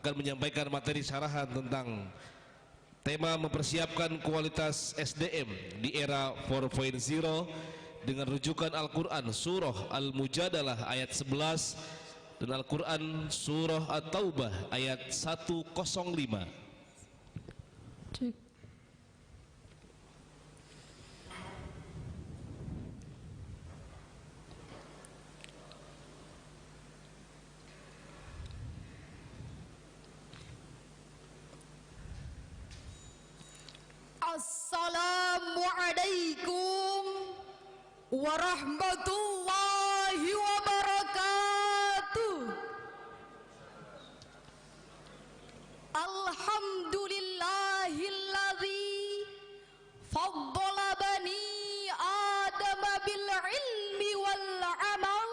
akan menyampaikan materi syarahan tentang tema mempersiapkan kualitas SDM di era 4.0 dengan rujukan Al-Quran Surah Al-Mujadalah ayat 11 dan Al-Quran Surah At-Taubah ayat 105. Assalamualaikum warahmatullahi wabarakatuh. Alhamdulillahilladzi faddala bani Adam bil ilmi wal amal.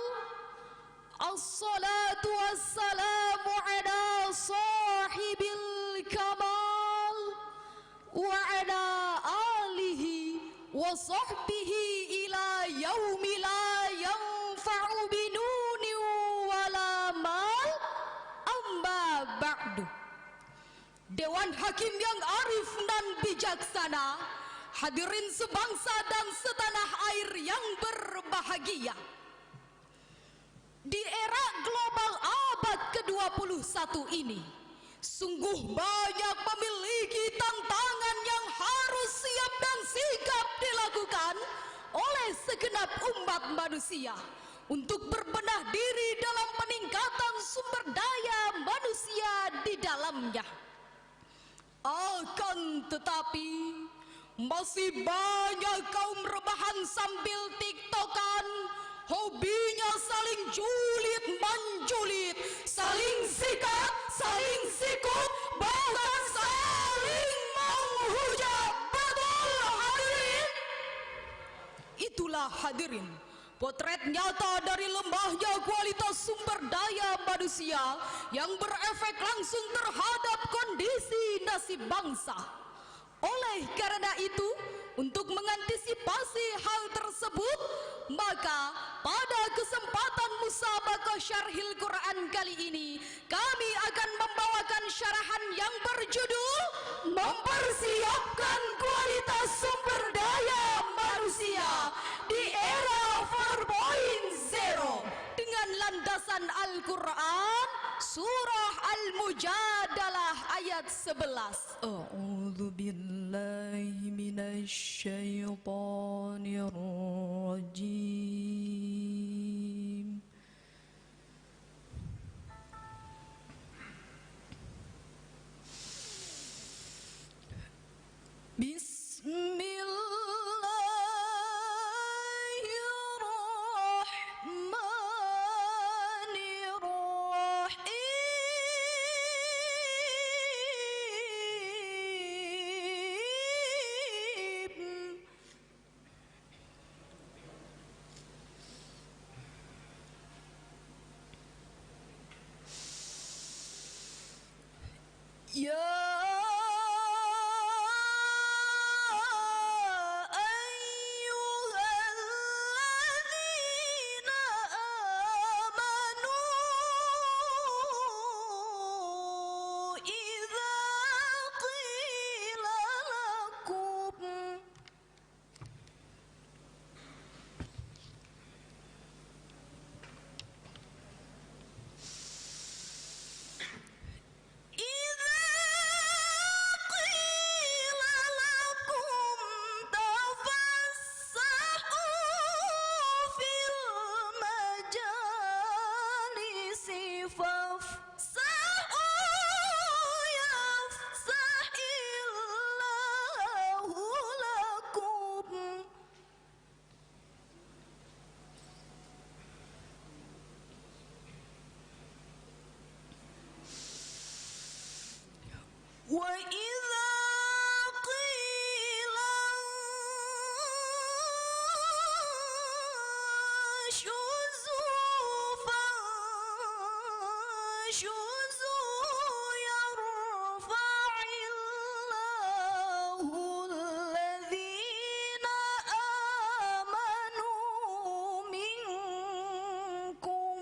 Assalatu wassalamu ala sahibil kamal wa ala alihi wa sahbihi ila yaumi la yanfa'u binuni wala mal amma ba'du. Dewan Hakim yang arif dan bijaksana, hadirin sebangsa dan setanah air yang berbahagia. Di era global abad ke-21 ini, sungguh banyak memiliki tantangan yang harus siap dan sigap dilakukan oleh segenap umat manusia untuk berbenah diri dalam peningkatan sumber daya manusia di dalamnya. Akan tetapi masih banyak kaum rebahan sambil tiktokan, hobinya saling julid menjulit, saling sikat, saling sikut, bahkan saling menghujat. Betul hadirin? Itulah hadirin potret nyata dari lemahnya kualitas sumber daya manusia yang berefek langsung terhadap kondisi nasib bangsa. Oleh karena itu, untuk mengantisipasi hal tersebut, maka pada kesempatan musabaqah syarhil Quran kali ini, kami akan membawakan syarahan yang berjudul Mempersiapkan Kualitas Sumber Daya Manusia di Era 4.0 dengan landasan Al-Quran Surah Al-Mujadalah ayat 11. A'udzu billahi minasy syaithanir rajim. Ya وَإِذَا قِيلَ انشُزُوا فانشُزُوا يَرْفَعِ اللَّهُ الَّذِينَ آمَنُوا مِنكُمْ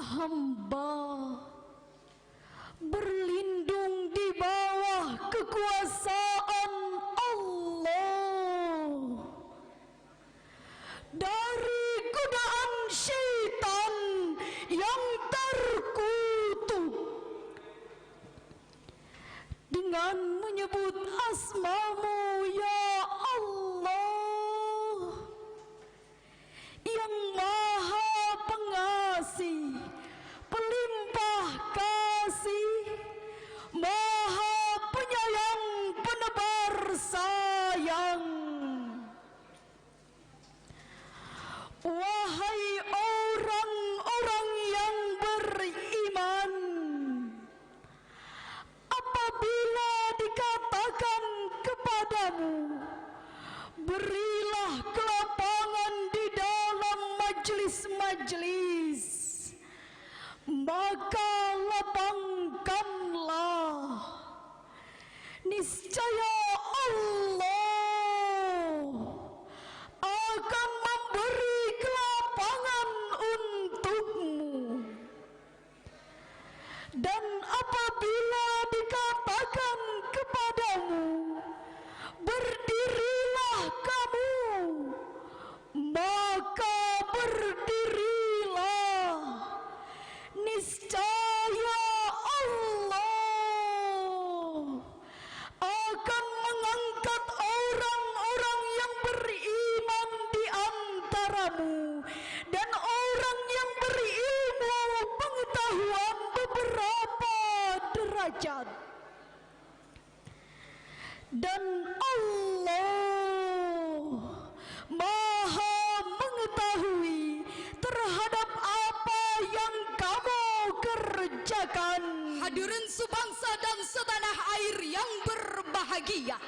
hamba berlindung di bawah kekuasaan Allah dari godaan syaitan yang terkutuk dengan menyebut asma-Mu ya Allah yang Maha Pengasih, Pelimpah Kasih, Maha Penyayang, Penebar sayang. Wahai orang-orang yang beriman, apabila dikatakan kepadamu, berilah kelapangan di dalam majlis-majlis, maka lapangkanlah. Niscaya Allah akan memberi kelapangan untukmu. Dan apabila dikatakan kepadamu, berdirilah kamu, maka berdirilah. Niscaya Allah akan mengangkat orang-orang yang beriman di antaramu dan orang yang berilmu pengetahuan beberapa derajat. Dan Allah Maha mengetahui terhadap apa yang kamu kerjakan. Hadirin sebangsa dan setanah air yang berbahagia,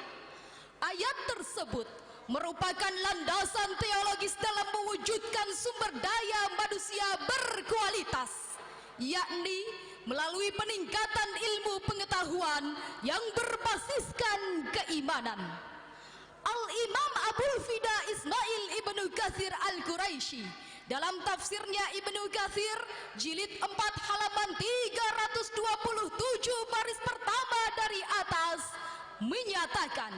ayat tersebut merupakan landasan teologis dalam mewujudkan sumber daya manusia berkualitas, yakni melalui peningkatan ilmu pengetahuan yang berbasiskan keimanan. Al-Imam Abul Fida Ismail Ibnu Katsir Al-Quraisy dalam tafsirnya Ibnu Katsir jilid 4 halaman 327 baris pertama dari atas menyatakan,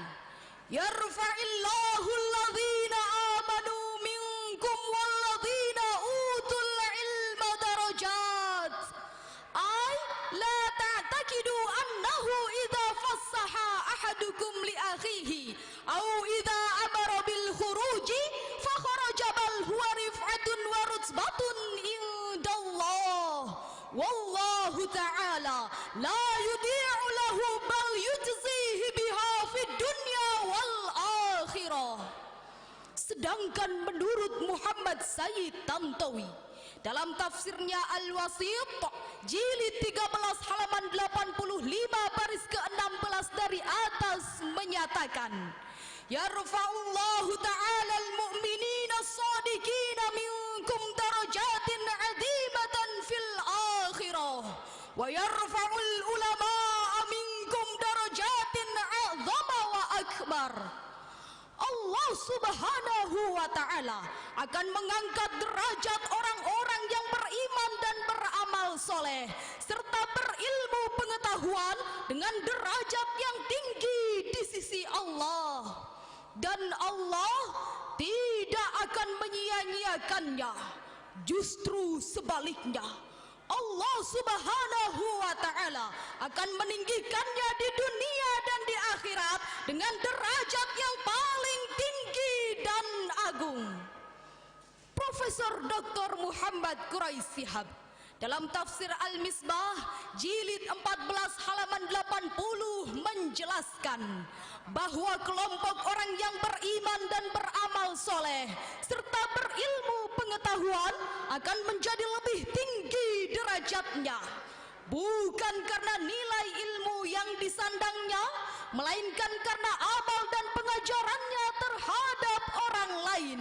yarfa'illahu alladhina amanu minkum walladhina utul ilma darajat. Ay la ta'taqidu annahu idza fassaha ahadukum li akhihi aw idza amara bil khuruji fa kharaja bal huwa rif'atun wa rutbatun indallah wallahu ta'ala la yudhi'u lahu bal yujzihi biha fid dunya wal akhirah. Sedangkan menurut Muhammad Sayyid Tantawi dalam tafsirnya Al-Wasit jilid 13 halaman 85 baris ke-16 dari atas menyatakan, yarfa'ullahu ta'ala al-mu'minina as-sadiqina minkum darajatin 'azimatan fil akhirah wa yarfa'ul ulama'a minkum darajatin 'azama wa akbar. Allah Subhanahu wa ta'ala akan mengangkat derajat orang-orang yang beriman dan beramal soleh serta berilmu pengetahuan dengan derajat yang tinggi di sisi Allah, dan Allah tidak akan menyia-nyiakannya, justru sebaliknya Allah Subhanahu wa ta'ala akan meninggikannya di dunia dan di akhirat dengan derajat yang paling tinggi dan agung. Profesor Dr. Muhammad Quraisy Shihab dalam tafsir Al-Misbah jilid 14 halaman 80 menjelaskan bahwa kelompok orang yang beriman dan beramal soleh serta berilmu pengetahuan akan menjadi lebih tinggi derajatnya, bukan karena nilai ilmu yang disandangnya, melainkan karena amal dan pengajarannya terhadap orang lain,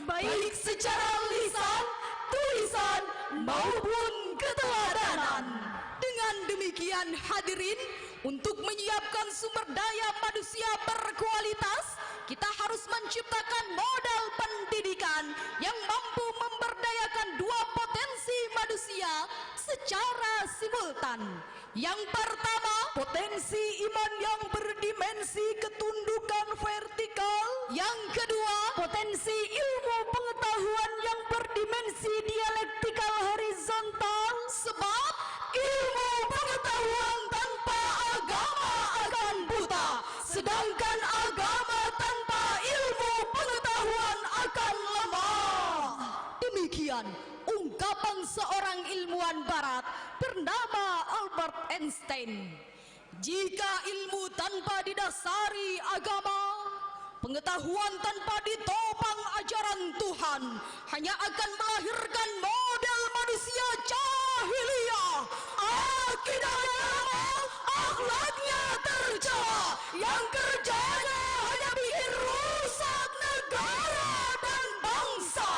baik secara lisan, tulisan maupun keteladanan. Dengan demikian hadirin, untuk menyiapkan sumber daya manusia berkualitas, kita harus menciptakan modal pendidikan yang mampu memberdayakan dua potensi potensi manusia secara simultan. Yang pertama, potensi iman yang berdimensi ketundukan vertikal. yang kedua, Potensi ilmu pengetahuan yang berdimensi dialektikal horizontal. sebab Ilmu pengetahuan tanpa agama akan buta, sedangkan agama tanpa ilmu pengetahuan akan lemah. demikian ungkapan seorang ilmuwan barat bernama Albert Einstein. Jika ilmu tanpa didasari agama, pengetahuan tanpa ditopang ajaran Tuhan, hanya akan melahirkan model manusia jahiliyah. Akidahnya lemah, akhlaknya tercela, yang kerjanya hanya bikin rusak negara dan bangsa.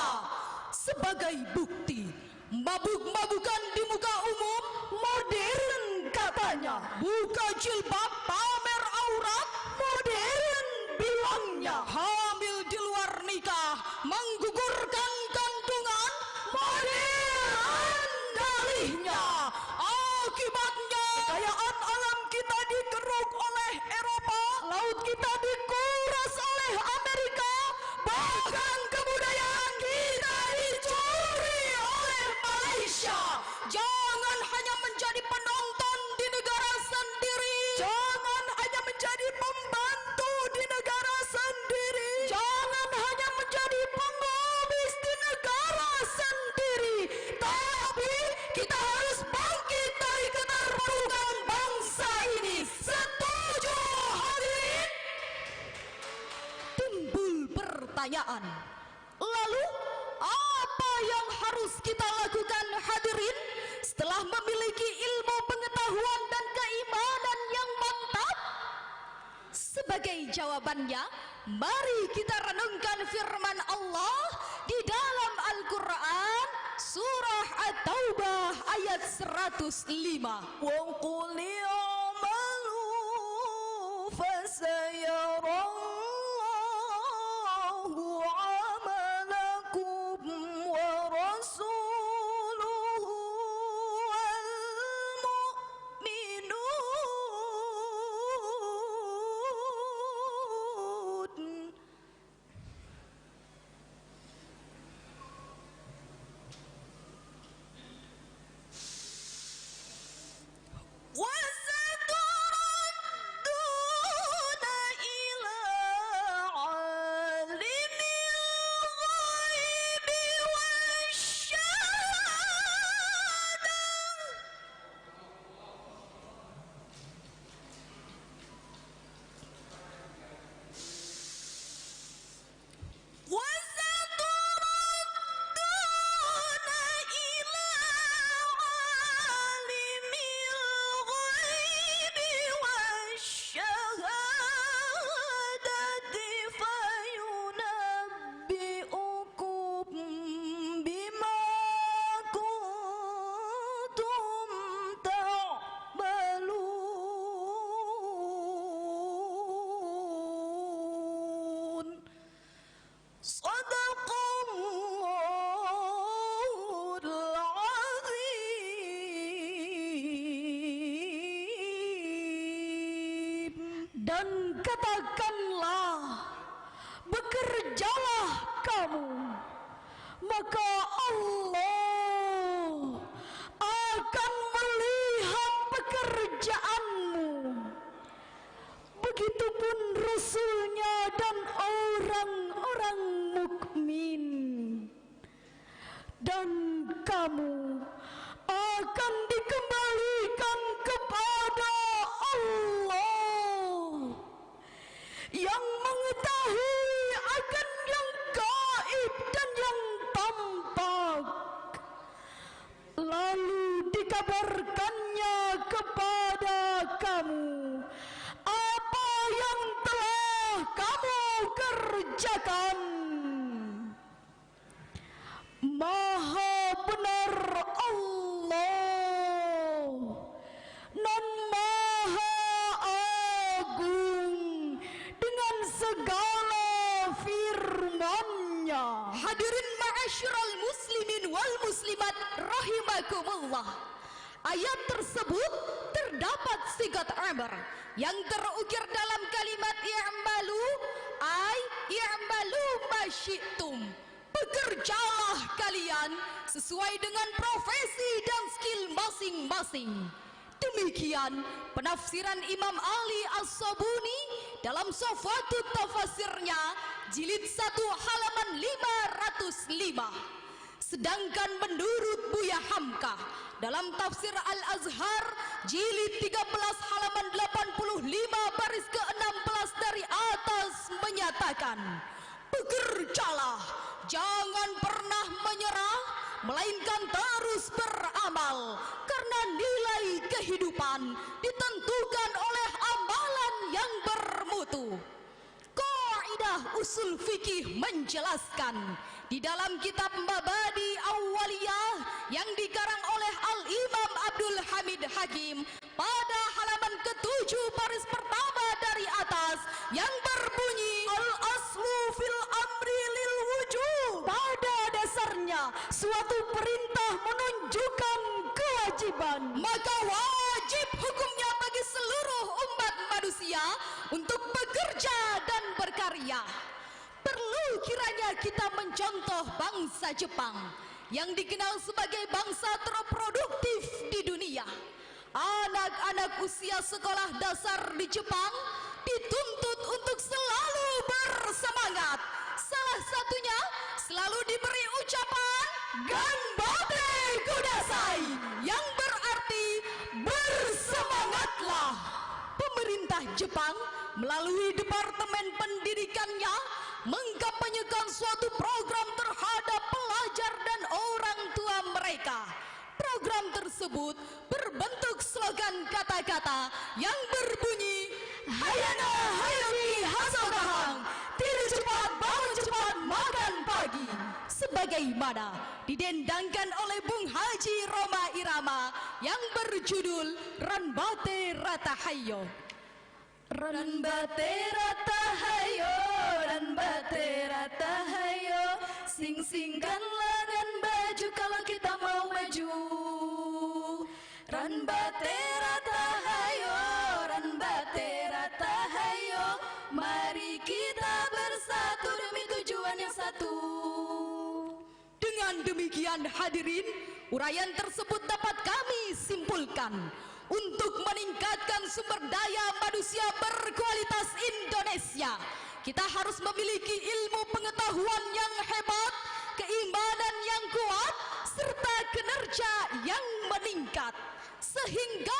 Sebagai bukti, mabuk-mabukan di muka umum, Modern katanya, buka jilbab, pamer aurat, modern bilangnya, hamil di luar nikah, menggugurkan kandungan, modern dalihnya. akibatnya Kekayaan alam kita dikeruk oleh Eropa, laut kita dikuras oleh Amerika, bahkan kebudayaan kita dicuri oleh Malaysia. jangan hanya menjadi penonton di negara sendiri, Jangan hanya menjadi pembantu di negara sendiri. jangan hanya menjadi Pengemis di negara sendiri. Tapi kita harus bangkit dari keterpurukan bangsa ini. Setuju hadirin? timbul pertanyaan. Lalu apa yang harus kita lakukan hadirin setelah memiliki ilmu pengetahuan dan keimanan yang mantap? Sebagai jawabannya, mari kita renungkan firman Allah di dalam Al-Quran surah At-Taubah ayat 105. Wa qul i'malu fasayarallahu 'amalakum wa rasuluhu wal mu'minun. وستردون إلى عالم الغيب والشهادة. وستردون إلى عالم الغيب والشهادة فينبئكم بما كنتم تعملون. صدق الله العظيم. Dan katakanlah, bekerjalah kamu, maka Allah akan melihat pekerjaanmu. Begitupun Rasulnya dan orang-orang mukmin. Dan kamu akan dikembalikan kepada Allah yang mengetahui akan yang gaib dan yang tampak. Lalu dikabarkannya kepada kamu apa yang telah kamu kerjakan. Maha benar Allah dan maha agung dengan segala firman-Nya. Hadirin Ma'asyiral muslimin wal muslimat rahimakumullah. Ayat tersebut terdapat sigat amr yang terukir dalam kalimat i'malu ay i'malu masyitum. Bekerjalah kalian sesuai dengan profesi dan skill masing-masing. Demikian penafsiran Imam Ali As-Sabuni dalam Safatut Tafasirnya jilid 1 halaman 505. Sedangkan menurut Buya Hamka dalam tafsir Al-Azhar jilid 13 halaman 85 baris ke-16 dari atas menyatakan, bekerjalah, jangan pernah menyerah, melainkan terus beramal, karena nilai kehidupan ditentukan oleh amalan yang bermutu. Kaidah usul fikih menjelaskan di dalam kitab Mabadi Awwaliyah yang dikarang oleh Al-Imam Abdul Hamid Hakim pada halaman ke-7 baris pertama dari atas yang berbunyi al-aslu fil amri lil wujub. Pada dasarnya suatu perintah menunjukkan kewajiban, maka wajib hukumnya bagi seluruh umat manusia untuk bekerja dan berkarya. Perlu kiranya kita mencontoh bangsa Jepang yang dikenal sebagai bangsa terproduktif di dunia. Anak-anak usia sekolah dasar di Jepang dituntut untuk selalu bersemangat. Salah satunya selalu diberi ucapan Ganbate Kudasai yang berarti bersemangatlah. Pemerintah Jepang melalui Departemen Pendidikannya mengkampanyekan suatu program terhadap pelajar dan orang tua mereka. Program tersebut berbentuk slogan kata-kata yang berbunyi Hayana Hayami Hasogahang, tidur cepat, bangun cepat, makan pagi, sebagaimana didendangkan oleh Bung Haji Roma Irama yang berjudul Ranbate Ratahayo. Ranbate Ratahayo, Ranbate Ratahayo, sing-singkanlah dan baju kalau kita mau maju. Ranbate Ratahayo, Ranbate Ratahayo, mari kita bersatu demi tujuan yang satu. Dengan demikian hadirin, uraian tersebut dapat kami simpulkan, untuk meningkatkan sumber daya manusia berkualitas Indonesia, kita harus memiliki ilmu pengetahuan yang hebat, keimanan yang kuat, serta kinerja yang meningkat, sehingga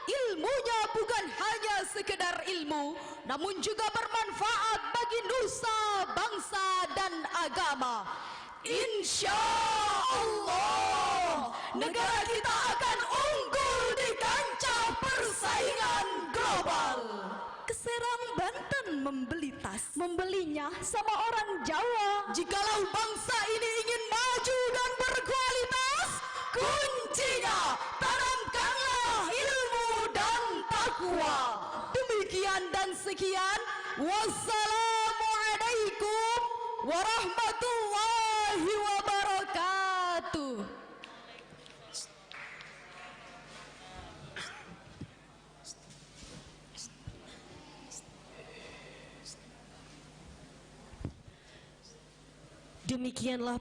ilmunya bukan hanya sekedar ilmu, namun juga bermanfaat bagi nusa, bangsa, dan agama. Insya Allah, negara kita akan unggul di kancah persaingan global. Ke Serang, Banten membeli tas, membelinya sama orang Jawa. Jikalau bangsa ini ingin maju dan berkualitas, kuncinya tanamkanlah ilmu dan takwa. Demikian dan sekian. Wassalamualaikum warahmatullahi wabarakatuh. Demikianlah